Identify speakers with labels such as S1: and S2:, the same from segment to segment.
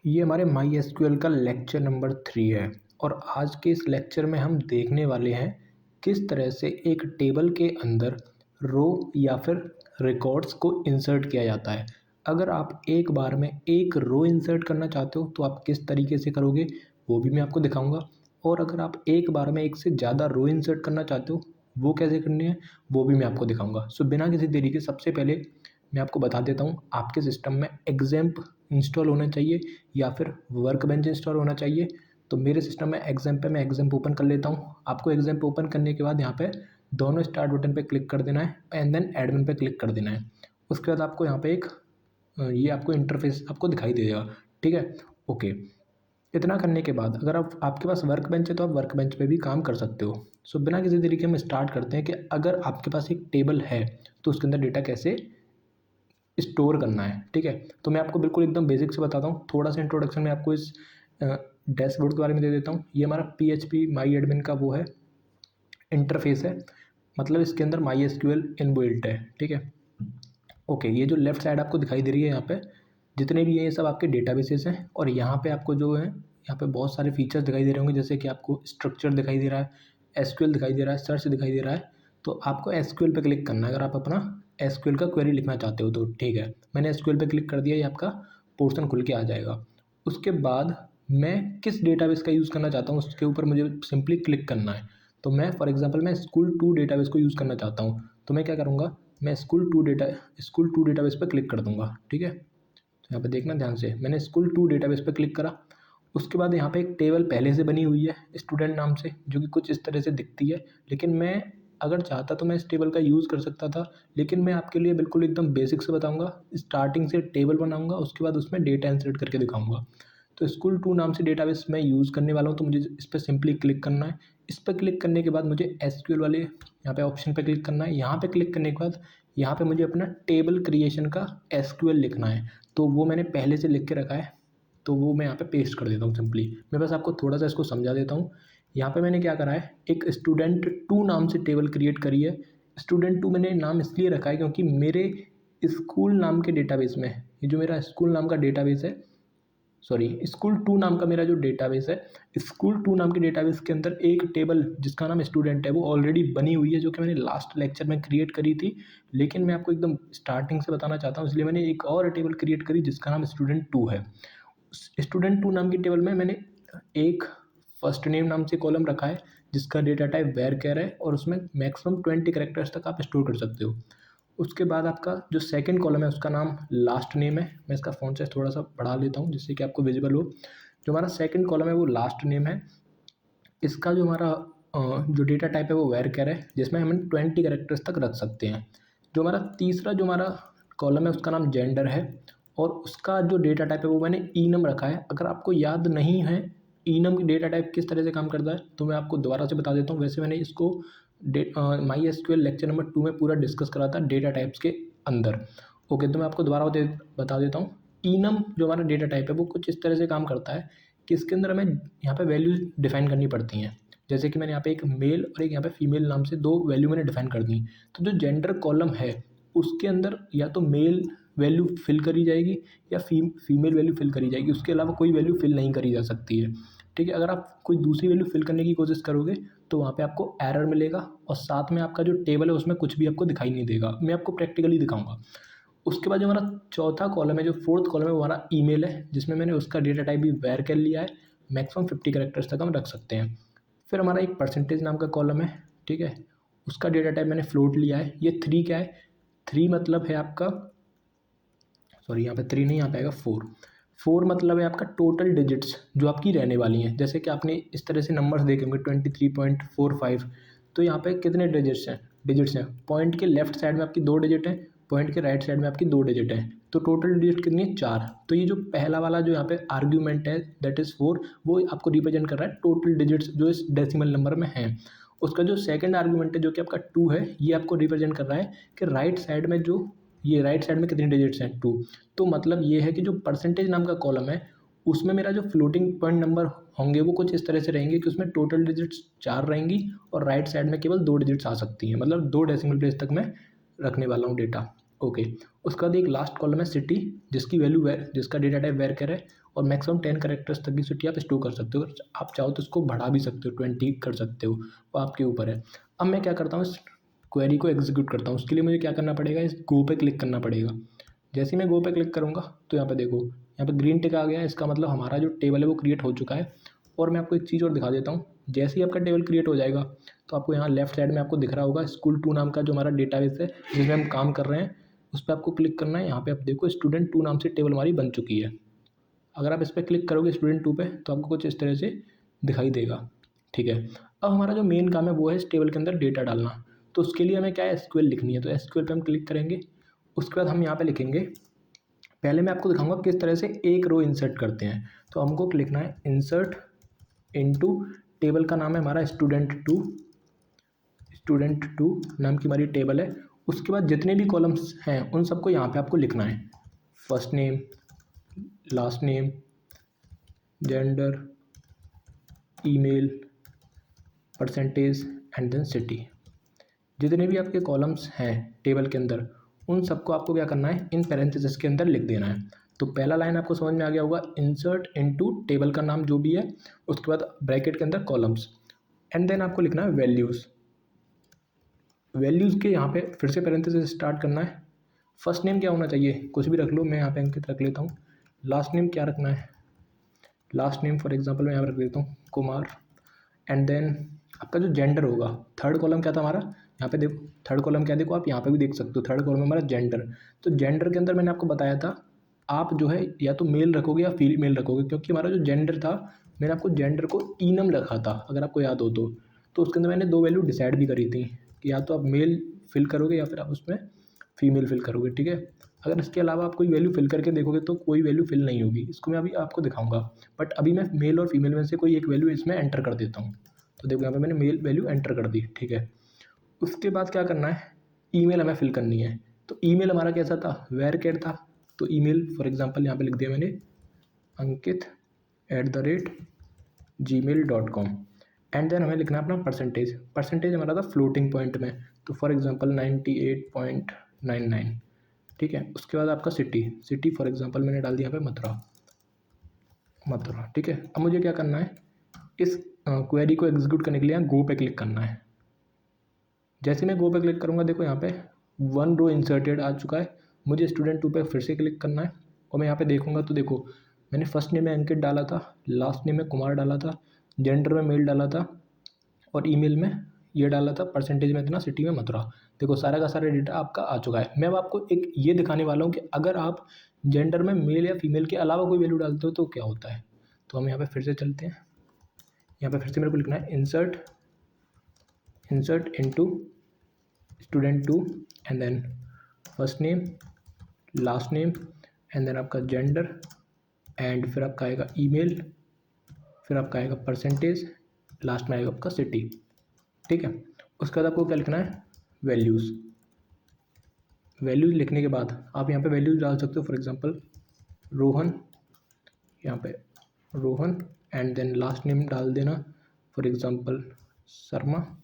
S1: ये हमारे my SQL का लेक्चर नंबर 3 है और आज के इस लेक्चर में हम देखने वाले हैं किस तरह से एक टेबल के अंदर रो या फिर रिकॉर्ड्स को इंसर्ट किया जाता है। अगर आप एक बार में एक रो इंसर्ट करना चाहते हो तो आप किस तरीके से करोगे वो भी मैं आपको दिखाऊंगा, और अगर आप एक बार में एक से ज़्यादा रो इंसर्ट करना चाहते हो वो कैसे करनी है वो भी मैं आपको दिखाऊंगा। सो बिना किसी देरी के सबसे पहले मैं आपको बता देता हूँ, आपके सिस्टम में एग्जैम्प इंस्टॉल होना चाहिए या फिर वर्कबेंच इंस्टॉल होना चाहिए। तो मेरे सिस्टम में एग्जैम्प पे मैं एग्जैम्प ओपन कर लेता हूँ। आपको एग्जैम्प ओपन करने के बाद यहाँ पे दोनों स्टार्ट बटन पे क्लिक कर देना है एंड देन एडमिन पे क्लिक कर देना है। उसके बाद आपको यहाँ पे एक ये आपको इंटरफेस आपको दिखाई दे देगा। ठीक है, ओके। इतना करने के बाद अगर आप आपके पास वर्क बेंच है तो आप वर्क बेंच पे भी काम कर सकते हो। सो बिना किसी तरीके हम स्टार्ट करते हैं कि अगर आपके पास एक टेबल है तो उसके अंदर डेटा कैसे स्टोर करना है। ठीक है, तो मैं आपको बिल्कुल एकदम बेसिक से बताता हूँ। थोड़ा सा इंट्रोडक्शन में आपको इस डैशबोर्ड के बारे में दे देता हूँ। ये हमारा PHP माई एडमिन का वो है, इंटरफेस है, मतलब इसके अंदर माई एसक्यूएल इनबिल्ट है। ठीक है, ओके। ये जो लेफ्ट साइड आपको दिखाई दे रही है, यहाँ पे जितने भी हैं ये सब आपके डेटाबेसेस हैं, और यहाँ पे आपको जो है यहाँ पे बहुत सारे फीचर्स दिखाई दे रहे होंगे, जैसे कि आपको स्ट्रक्चर दिखाई दे रहा है, एसक्यूएल दिखाई दे रहा है, सर्च दिखाई दे रहा है। तो आपको एसक्यूएल पे क्लिक करना है अगर आप अपना एसक्यूएल का क्वेरी लिखना चाहते हो तो। ठीक है, मैंने एसक्यूएल पे क्लिक कर दिया, ये आपका पोर्शन खुल के आ जाएगा। उसके बाद मैं किस डेटाबेस का यूज़ करना चाहता हूँ उसके ऊपर मुझे सिंपली क्लिक करना है। तो मैं फॉर एग्जांपल मैं स्कूल 2 डेटाबेस को यूज़ करना चाहता हूँ, तो मैं क्या करूँगा, मैं स्कूल 2 डेटाबेस पर क्लिक कर दूंगा। ठीक है, तो यहाँ पे देखना ध्यान से, मैंने स्कूल 2 डेटाबेस पर क्लिक करा। उसके बाद यहाँ पे एक टेबल पहले से बनी हुई है स्टूडेंट नाम से, जो कि कुछ इस तरह से दिखती है, लेकिन मैं अगर चाहता तो मैं इस टेबल का यूज़ कर सकता था, लेकिन मैं आपके लिए बिल्कुल एकदम बेसिक से बताऊंगा। स्टार्टिंग से टेबल बनाऊंगा, उसके बाद उसमें डेटा इंसर्ट करके दिखाऊंगा। तो स्कूल 2 नाम से डेटाबेस मैं यूज़ करने वाला हूँ, तो मुझे इस पर सिंपली क्लिक करना है। इस पर क्लिक करने के बाद मुझे एसक्यूएल वाले यहाँ पे ऑप्शन पे क्लिक करना है। यहाँ पे क्लिक करने के बाद यहाँ पे मुझे अपना टेबल क्रिएशन का एसक्यूएल लिखना है, तो वो मैंने पहले से लिख के रखा है, तो वो मैं यहाँ पे पेस्ट कर देता हूँ सिंपली। मैं बस आपको थोड़ा सा इसको समझा देता हूँ। यहाँ पे मैंने क्या करा है, एक स्टूडेंट 2 नाम से टेबल क्रिएट करी है। स्टूडेंट 2 मैंने नाम इसलिए रखा है क्योंकि मेरे स्कूल नाम के डेटाबेस में, ये जो मेरा स्कूल नाम का डेटाबेस है, सॉरी स्कूल 2 नाम का मेरा जो डेटाबेस है, स्कूल 2 नाम के डेटाबेस के अंदर एक टेबल जिसका नाम स्टूडेंट है वो ऑलरेडी बनी हुई है, जो कि मैंने लास्ट लेक्चर में क्रिएट करी थी। लेकिन मैं आपको एकदम स्टार्टिंग से बताना चाहता हूँ, इसलिए मैंने एक और टेबल क्रिएट करी जिसका नाम स्टूडेंट 2 है। स्टूडेंट 2 नाम की टेबल में मैंने एक फर्स्ट नेम नाम से कॉलम रखा है जिसका डेटा टाइप वेर कैर है, और उसमें मैक्सिमम 20 कैरेक्टर्स तक आप स्टोर कर सकते हो। उसके बाद आपका जो सेकंड कॉलम है उसका नाम लास्ट नेम है। मैं इसका फ़ॉन्ट साइज़ थोड़ा सा बढ़ा लेता हूँ जिससे कि आपको विजिबल हो। जो हमारा सेकंड कॉलम है वो लास्ट नेम है। इसका जो हमारा जो डेटा टाइप है वो वेर कैर है, जिसमें हम 20 कैरेक्टर्स तक रख सकते हैं। जो हमारा तीसरा जो हमारा कॉलम है उसका नाम जेंडर है, और उसका जो डेटा टाइप है वो मैंने ईनम रखा है। अगर आपको याद नहीं है ईनम की डेटा टाइप किस तरह से काम करता है तो मैं आपको दोबारा से बता देता हूँ। वैसे मैंने इसको माई एसक्यूएल लेक्चर नंबर 2 में पूरा डिस्कस करा था डेटा टाइप्स के अंदर। ओके, तो मैं आपको दोबारा बता देता हूँ। ईनम जो हमारा डेटा टाइप है वो कुछ इस तरह से काम करता है कि इसके अंदर हमें यहाँ पे वैल्यूज डिफाइन करनी पड़ती हैं। जैसे कि मैंने यहाँ पे एक मेल और एक यहाँ पे फीमेल नाम से 2 वैल्यू मैंने डिफाइन कर दी। तो जो जेंडर कॉलम है उसके अंदर या तो मेल वैल्यू फिल करी जाएगी या फीमेल वैल्यू फिल करी जाएगी, उसके अलावा कोई वैल्यू फिल नहीं करी जा सकती है। ठीक है, अगर आप कोई दूसरी वैल्यू फिल करने की कोशिश करोगे तो वहाँ पे आपको एरर मिलेगा, और साथ में आपका जो टेबल है उसमें कुछ भी आपको दिखाई नहीं देगा। मैं आपको प्रैक्टिकली दिखाऊंगा। उसके बाद जो हमारा चौथा कॉलम है, जो फोर्थ कॉलम है, वो हमारा ईमेल है, जिसमें मैंने उसका डेटा टाइप भी वेर कर लिया है। मैक्सिमम 50 कैरेक्टर्स तक हम रख सकते हैं। फिर हमारा एक परसेंटेज नाम का कॉलम है। ठीक है, उसका डेटा टाइप मैंने फ्लोट लिया है। ये 3 क्या है, 3 मतलब है आपका, सॉरी यहाँ पे 3 नहीं, यहाँ पे आएगा 4 मतलब है आपका टोटल डिजिट्स जो आपकी रहने वाली हैं। जैसे कि आपने इस तरह से नंबर्स देखे होंगे 23.45, तो यहाँ पे कितने डिजिट्स हैं। पॉइंट के लेफ्ट साइड में आपकी 2 डिजिट है, पॉइंट के राइट साइड में आपकी 2 डिजिट है, तो टोटल डिजिट कितनी है, 4। तो ये जो पहला वाला जो यहाँ पे आर्ग्यूमेंट है दैट इज़ 4, वो आपको रिप्रेजेंट कर रहा है टोटल डिजिट्स जो इस डेसिमल नंबर में हैं। उसका जो सेकंड आर्ग्यूमेंट है जो कि आपका 2 है, ये आपको रिप्रेजेंट कर रहा है कि राइट साइड में जो ये राइट साइड में कितनी डिजिट्स हैं, 2। तो मतलब ये है कि जो परसेंटेज नाम का कॉलम है उसमें मेरा जो फ्लोटिंग पॉइंट नंबर होंगे वो कुछ इस तरह से रहेंगे कि उसमें टोटल डिजिट्स 4 रहेंगी और राइट साइड में केवल 2 डिजिट्स आ सकती हैं, मतलब 2 डेसिमल प्लेस तक मैं रखने वाला हूँ डेटा। ओके। उसके बाद एक लास्ट कॉलम है सिटी, जिसकी वैल्यू जिसका डेटा टाइप वेरकर है और मैक्सिमम 10 कैरेक्टर्स तक की सिटी आप स्टोर कर सकते हो। आप चाहो तो इसको बढ़ा भी सकते हो, 20 कर सकते हो, वो आपके ऊपर है। अब मैं क्या करता हूँ, इस क्वेरी को एग्जीक्यूट करता हूँ। उसके लिए मुझे क्या करना पड़ेगा, इस गो पे क्लिक करना पड़ेगा। जैसे ही मैं गो पे क्लिक करूँगा तो यहाँ पे देखो, यहाँ पे ग्रीन टिक आ गया है। इसका मतलब हमारा जो टेबल है वो क्रिएट हो चुका है। और मैं आपको एक चीज़ और दिखा देता हूँ, जैसे ही आपका टेबल क्रिएट हो जाएगा तो आपको यहाँ लेफ्ट साइड में आपको दिख रहा होगा स्कूल 2 नाम का जो हमारा डेटाबेस है जिसमें हम काम कर रहे हैं, उस पर आपको क्लिक करना है। यहाँ पे आप देखो स्टूडेंट 2 नाम से टेबल हमारी बन चुकी है। अगर आप इस पर क्लिक करोगे स्टूडेंट 2 पे तो आपको कुछ इस तरह से दिखाई देगा। ठीक है, अब हमारा जो मेन काम है वो है इस टेबल के अंदर डेटा डालना। तो उसके लिए हमें क्या है, एसक्यूएल लिखनी है। तो एसक्यूएल पे हम क्लिक करेंगे। उसके बाद हम यहाँ पे लिखेंगे, पहले मैं आपको दिखाऊंगा किस तरह से एक रो इंसर्ट करते हैं। तो हमको लिखना है इंसर्ट इनटू, टेबल का नाम है हमारा स्टूडेंट टू नाम की हमारी टेबल है। उसके बाद जितने भी कॉलम्स हैं उन सबको यहाँ पे आपको लिखना है। First name, last name, gender, email, percentage and then city. जितने भी आपके कॉलम्स हैं टेबल के अंदर उन सबको आपको क्या करना है, इन पैरेंथेसिस के अंदर लिख देना है। तो पहला लाइन आपको समझ में आ गया होगा, इंसर्ट इनटू टेबल का नाम जो भी है, उसके बाद ब्रैकेट के अंदर कॉलम्स, एंड देन आपको लिखना है वैल्यूज़। वैल्यूज़ के यहाँ पे फिर से पैरेंथेसिस स्टार्ट करना है। फर्स्ट नेम क्या होना चाहिए, कुछ भी रख लो, मैं यहाँ पे अंकित रख लेता हूँ। लास्ट नेम क्या रखना है, लास्ट नेम फॉर एग्जांपल मैं यहाँ पर रख देता हूँ कुमार। एंड देन आपका जो जेंडर होगा, थर्ड कॉलम क्या था हमारा, यहाँ पे देखो थर्ड कॉलम क्या, देखो आप यहाँ पे भी देख सकते हो थर्ड कॉलम हमारा जेंडर। तो जेंडर के अंदर मैंने आपको बताया था आप जो है या तो मेल रखोगे या फीमेल रखोगे, क्योंकि हमारा जो जेंडर था, मैंने आपको जेंडर को इनम रखा था अगर आपको याद हो तो उसके अंदर मैंने 2 वैल्यू डिसाइड भी करी थी कि या तो आप मेल फिल करोगे या फिर आप उसमें फीमेल फिल करोगे। ठीक है, अगर इसके अलावा आप कोई वैल्यू फिल करके देखोगे तो कोई वैल्यू फिल नहीं होगी। इसको मैं अभी आपको दिखाऊंगा, बट अभी मैं मेल और फीमेल में से कोई एक वैल्यू इसमें एंटर कर देता हूँ। तो देखो यहाँ पे मैंने मेल वैल्यू एंटर कर दी। ठीक है, उसके बाद क्या करना है, ईमेल हमें फिल करनी है। तो ईमेल हमारा कैसा था, वेर कैट था। तो ईमेल फॉर एग्जांपल यहाँ पे लिख दिया मैंने अंकित@gmail.com। एंड देन हमें लिखना है अपना परसेंटेज। परसेंटेज हमारा था फ्लोटिंग पॉइंट में, तो फॉर एग्जांपल 98.99। ठीक है, उसके बाद आपका सिटी फॉर एग्जांपल मैंने डाल दिया यहाँ पे मथुरा। ठीक है, अब मुझे क्या करना है, इस क्वेरी को एग्जीक्यूट करने के लिए गो पे क्लिक करना है। जैसे मैं गो पे क्लिक करूँगा देखो यहाँ पे 1 रो इंसर्टेड आ चुका है। मुझे स्टूडेंट 2 पे फिर से क्लिक करना है और मैं यहाँ पे देखूँगा तो देखो मैंने फर्स्ट नेम में अंकित डाला था, लास्ट नेम में कुमार डाला था, जेंडर में मेल डाला था और ईमेल में ये डाला था, परसेंटेज में इतना, सिटी में मथुरा। देखो सारा का सारा डेटा आपका आ चुका है। मैं अब आपको एक ये दिखाने वाला हूँ कि अगर आप जेंडर में मेल या फीमेल के अलावा कोई वैल्यू डालते हो तो क्या होता है। तो हम यहाँ पे फिर से चलते हैं। यहाँ पे फिर से मेरे को लिखना है insert into student 2 and then first name, last name and then आपका जेंडर एंड फिर आपका आएगा ईमेल, फिर आपका आएगा परसेंटेज, लास्ट में आएगा आपका सिटी। ठीक है, उसके बाद आपको क्या लिखना है, वैल्यूज़। वैल्यूज़ लिखने के बाद आप यहाँ पे वैल्यूज़ डाल सकते हो, फॉर एग्जांपल रोहन, यहाँ पे Rohan and then last name डाल देना for example Sharma.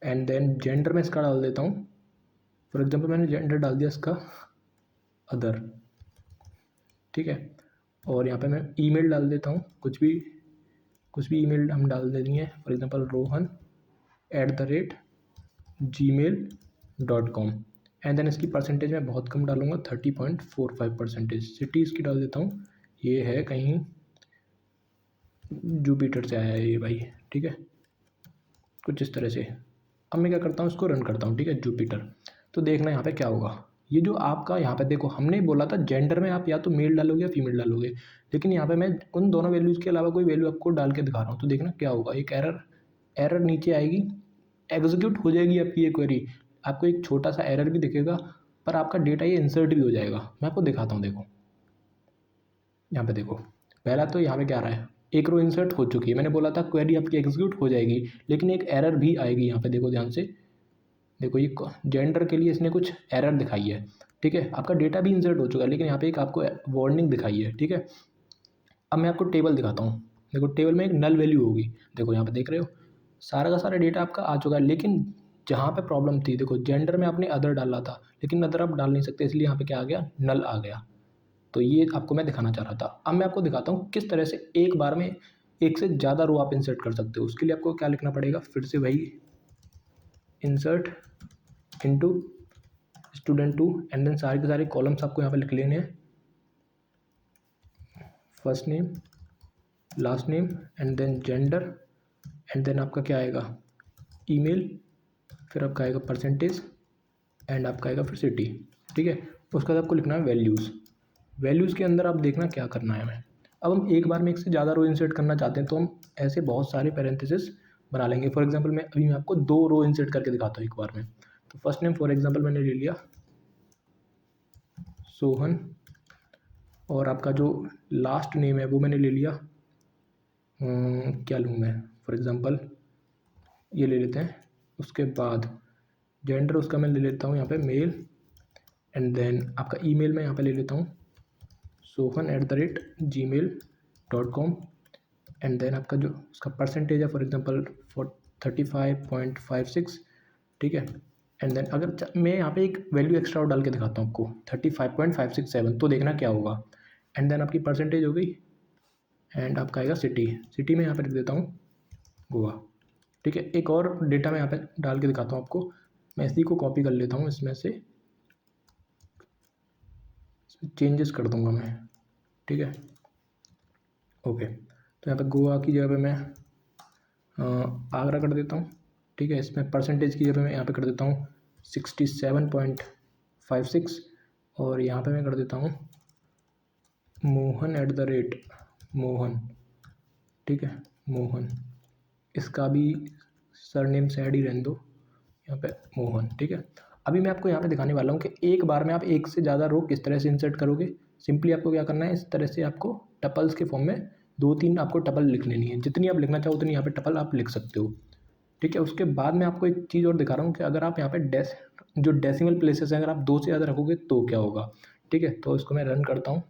S1: And then gender में इसका डाल देता हूँ, फॉर एग्जांपल मैंने जेंडर डाल दिया इसका अदर। ठीक है, और यहाँ पे मैं ईमेल डाल देता हूँ, कुछ भी ईमेल हम डाल देंगे, for example rohan@gmail.com। And then इसकी परसेंटेज मैं बहुत कम डालूंगा, 30.45%। सिटी इसकी डाल देता हूँ, ये है कहीं जुपिटर से आया है ये भाई। ठीक है, कुछ इस तरह से। अब मैं क्या करता हूँ, इसको रन करता हूँ। ठीक है, जुपिटर। तो देखना यहाँ पे क्या होगा, ये जो आपका यहाँ पे देखो हमने बोला था जेंडर में आप या तो मेल डालोगे या फीमेल डालोगे, लेकिन यहाँ पे मैं उन दोनों वैल्यूज़ के अलावा कोई वैल्यू आपको डाल के दिखा रहा हूँ। तो देखना क्या होगा, एक एरर नीचे आएगी, एग्जीक्यूट हो जाएगी आपकी ये क्वेरी, आपको एक छोटा सा एरर भी दिखेगा, पर आपका डेटा ये इंसर्ट भी हो जाएगा। मैं आपको दिखाता हूँ, देखो यहाँ पे देखो, पहला तो यहाँ पे क्या आ रहा है, एक रो इंसर्ट हो चुकी है। मैंने बोला था क्वेरी आपकी एग्जीक्यूट हो जाएगी, लेकिन एक एरर भी आएगी। यहाँ पे देखो ध्यान से, देखो ये जेंडर के लिए इसने कुछ एरर दिखाई है। ठीक है, आपका डेटा भी इंसर्ट हो चुका है, लेकिन यहाँ पे एक आपको वार्निंग दिखाई है। ठीक है, अब मैं आपको टेबल दिखाता हूँ। देखो टेबल में एक नल वैल्यू होगी, देखो यहाँ पे देख रहे हो सारा का सारा डेटा आपका आ चुका है, लेकिन जहाँ पे प्रॉब्लम थी, देखो जेंडर में आपने अदर डाला था, लेकिन अदर आप डाल नहीं सकते, इसलिए यहाँ पे क्या आ गया, नल आ गया। तो ये आपको मैं दिखाना चाह रहा था। अब मैं आपको दिखाता हूँ किस तरह से एक बार में एक से ज़्यादा रो आप इंसर्ट कर सकते हो। उसके लिए आपको क्या लिखना पड़ेगा, फिर से वही insert into student 2 and then सारे के सारे कॉलम्स आपको यहाँ पे लिख लेने हैं, first name, last name and then gender and then आपका क्या आएगा, ईमेल, फिर आपका आएगा परसेंटेज एंड आपका आएगा फिर सिटी। ठीक है, उसके बाद आपको लिखना है वैल्यूज़। वैल्यूज़ के अंदर आप देखना क्या करना है हमें। अब हम एक बार में एक से ज़्यादा रो इंसर्ट करना चाहते हैं तो हम ऐसे बहुत सारे पैरेंथेसिस बना लेंगे। फॉर एग्जांपल मैं आपको 2 रो इंसर्ट करके दिखाता हूँ एक बार में। तो फर्स्ट नेम फॉर एग्जांपल मैंने ले लिया सोहन, और आपका जो लास्ट नेम है वो मैंने ले लिया क्या लूँ मैं, फॉर एग्जांपल ये ले लेते हैं। उसके बाद जेंडर उसका मैं ले लेता हूँ यहाँ पे मेल एंड देन आपका ईमेल मैं यहाँ पे ले लेता हूँ sohan@gmail.com एंड देन आपका जो उसका परसेंटेज है फॉर एग्जांपल 35.56। ठीक है, एंड देन अगर मैं यहाँ पे एक वैल्यू एक्स्ट्रा और डाल के दिखाता हूँ आपको 35.567, तो देखना क्या होगा। एंड देन आपकी परसेंटेज हो गई एंड आपका आएगा सिटी, सिटी में यहाँ पे लिख देता हूँ गोवा। ठीक है, एक और डेटा मैं यहाँ पे डाल के दिखाता हूँ आपको। मैं इसी को कॉपी कर लेता हूँ, इसमें से चेंजेस कर दूंगा मैं। ठीक है, ओके, तो यहाँ पे गोवा की जगह पे मैं आगरा कर देता हूँ। ठीक है, इसमें परसेंटेज की जगह मैं यहाँ पे कर देता हूँ 67.56 और यहाँ पे मैं कर देता हूँ मोहन। ठीक है, मोहन, इसका भी सरनेम से ऐड ही रहने दो यहाँ पे मोहन। ठीक है, अभी मैं आपको यहाँ पे दिखाने वाला हूँ कि एक बार में आप एक से ज़्यादा रो किस तरह से इंसर्ट करोगे। सिंपली आपको क्या करना है, इस तरह से आपको टपल्स के फॉर्म में 2-3 आपको टपल लिख लेनी है, जितनी आप लिखना चाहो उतनी यहाँ पे टपल आप लिख सकते हो। ठीक है, उसके बाद मैं आपको एक चीज़ और दिखा रहा हूँ कि अगर आप यहाँ पे जो डेसिमल प्लेसेस हैं अगर आप 2 से ज़्यादा रखोगे तो क्या होगा। ठीक है, तो इसको मैं रन करता हूँ,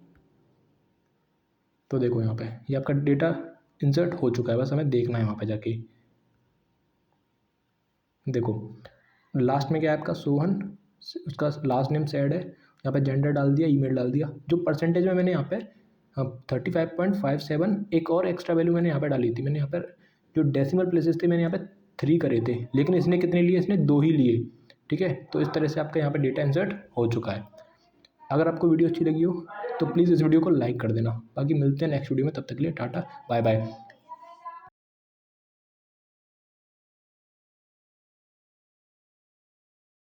S1: तो देखो यहाँ पे ये आपका डेटा इंसर्ट हो चुका है, बस हमें देखना है वहाँ पे जाके। देखो लास्ट में क्या है आपका सोहन, उसका लास्ट नेम सैड है, यहाँ पे जेंडर डाल दिया, ईमेल डाल दिया। जो परसेंटेज में मैंने यहाँ पे 35.57 एक और एक्स्ट्रा वैल्यू मैंने यहाँ पे डाली थी। मैंने यहाँ पर जो डेसिमल प्लेसेस थे मैंने यहाँ पे 3 करे थे, लेकिन इसने कितने लिए, इसने 2 ही लिए। ठीक है, तो इस तरह से आपका यहाँ पे डेटा इंसर्ट हो चुका है। अगर आपको वीडियो अच्छी लगी हो तो प्लीज़ इस वीडियो को लाइक कर देना। बाकी मिलते हैं नेक्स्ट वीडियो में, तब तक के लिए टाटा बाय बाय।